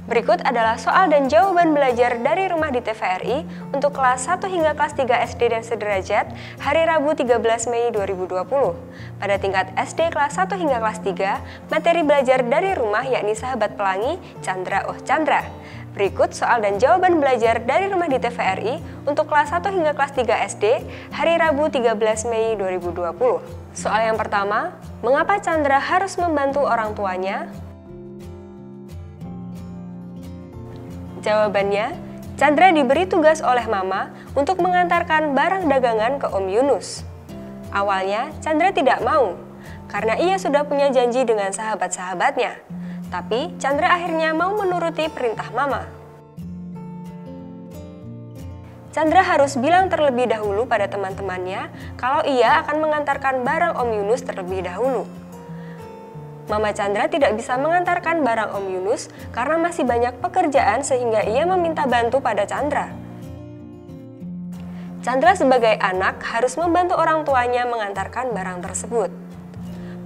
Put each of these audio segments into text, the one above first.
Berikut adalah soal dan jawaban belajar dari rumah di TVRI untuk kelas 1 hingga kelas 3 SD dan sederajat hari Rabu 13 Mei 2020. Pada tingkat SD kelas 1 hingga kelas 3, materi belajar dari rumah yakni Sahabat Pelangi, Chandra Oh Chandra. Berikut soal dan jawaban belajar dari rumah di TVRI untuk kelas 1 hingga kelas 3 SD hari Rabu 13 Mei 2020. Soal yang pertama, mengapa Chandra harus membantu orang tuanya? Jawabannya, Chandra diberi tugas oleh Mama untuk mengantarkan barang dagangan ke Om Yunus. Awalnya, Chandra tidak mau, karena ia sudah punya janji dengan sahabat-sahabatnya. Tapi, Chandra akhirnya mau menuruti perintah Mama. Chandra harus bilang terlebih dahulu pada teman-temannya kalau ia akan mengantarkan barang Om Yunus terlebih dahulu. Mama Chandra tidak bisa mengantarkan barang Om Yunus karena masih banyak pekerjaan sehingga ia meminta bantu pada Chandra. Chandra sebagai anak harus membantu orang tuanya mengantarkan barang tersebut.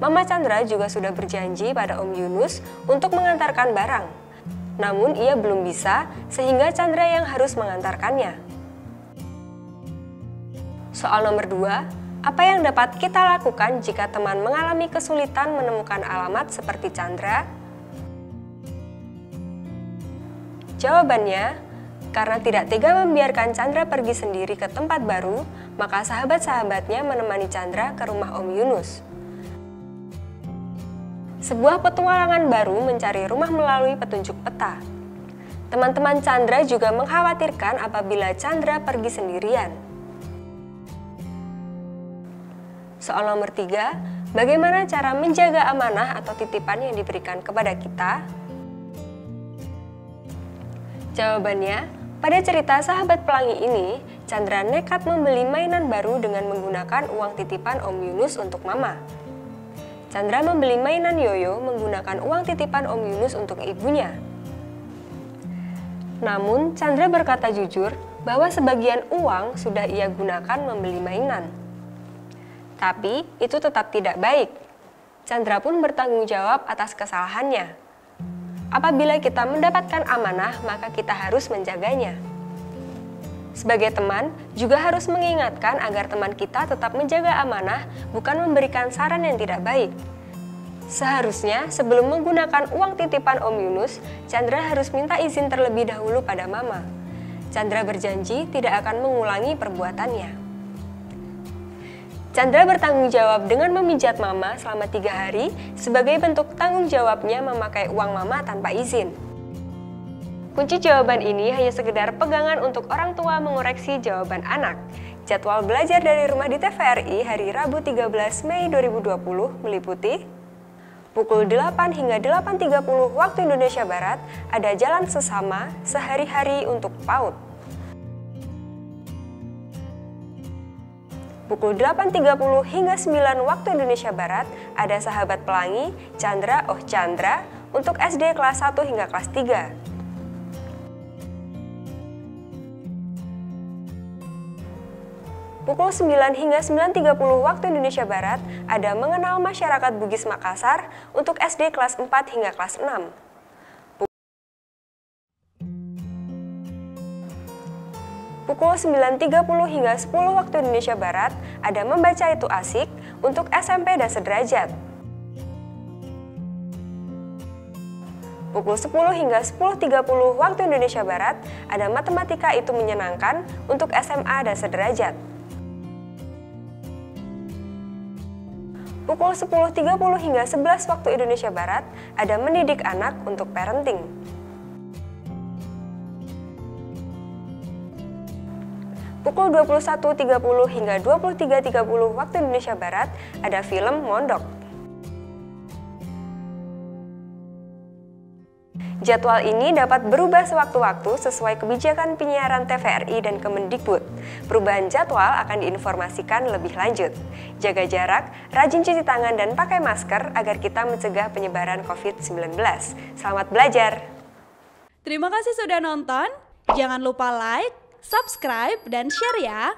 Mama Chandra juga sudah berjanji pada Om Yunus untuk mengantarkan barang. Namun ia belum bisa sehingga Chandra yang harus mengantarkannya. Soal nomor 2. Apa yang dapat kita lakukan jika teman mengalami kesulitan menemukan alamat seperti Chandra? Jawabannya, karena tidak tega membiarkan Chandra pergi sendiri ke tempat baru, maka sahabat-sahabatnya menemani Chandra ke rumah Om Yunus. Sebuah petualangan baru mencari rumah melalui petunjuk peta. Teman-teman Chandra juga mengkhawatirkan apabila Chandra pergi sendirian. Soal nomor 3, bagaimana cara menjaga amanah atau titipan yang diberikan kepada kita? Jawabannya, pada cerita Sahabat Pelangi ini, Chandra nekat membeli mainan baru dengan menggunakan uang titipan Om Yunus untuk Mama. Chandra membeli mainan yoyo menggunakan uang titipan Om Yunus untuk ibunya. Namun, Chandra berkata jujur bahwa sebagian uang sudah ia gunakan membeli mainan. Tapi itu tetap tidak baik. Chandra pun bertanggung jawab atas kesalahannya. Apabila kita mendapatkan amanah, maka kita harus menjaganya. Sebagai teman, juga harus mengingatkan agar teman kita tetap menjaga amanah, bukan memberikan saran yang tidak baik. Seharusnya, sebelum menggunakan uang titipan Om Yunus, Chandra harus minta izin terlebih dahulu pada Mama. Chandra berjanji tidak akan mengulangi perbuatannya. Chandra bertanggung jawab dengan memijat Mama selama 3 hari sebagai bentuk tanggung jawabnya memakai uang Mama tanpa izin. Kunci jawaban ini hanya sekedar pegangan untuk orang tua mengoreksi jawaban anak. Jadwal belajar dari rumah di TVRI hari Rabu 13 Mei 2020 meliputi pukul 8 hingga 8.30 waktu Indonesia Barat ada jalan sesama sehari-hari untuk PAUD. Pukul 8.30 hingga 9 waktu Indonesia Barat ada Sahabat Pelangi, Chandra Oh Chandra untuk SD kelas 1 hingga kelas 3. Pukul 9 hingga 9.30 waktu Indonesia Barat ada Mengenal Masyarakat Bugis Makassar untuk SD kelas 4 hingga kelas 6. Pukul 9.30 hingga 10 waktu Indonesia Barat ada Membaca Itu Asik untuk SMP dan sederajat. Pukul 10 hingga 10.30 waktu Indonesia Barat ada Matematika Itu Menyenangkan untuk SMA dan sederajat. Pukul 10.30 hingga 11 waktu Indonesia Barat ada Mendidik Anak untuk parenting. Pukul 21.30 hingga 23.30 waktu Indonesia Barat ada film Mondok. Jadwal ini dapat berubah sewaktu-waktu sesuai kebijakan penyiaran TVRI dan Kemendikbud. Perubahan jadwal akan diinformasikan lebih lanjut. Jaga jarak, rajin cuci tangan dan pakai masker agar kita mencegah penyebaran COVID-19. Selamat belajar! Terima kasih sudah nonton. Jangan lupa like, subscribe, dan share ya!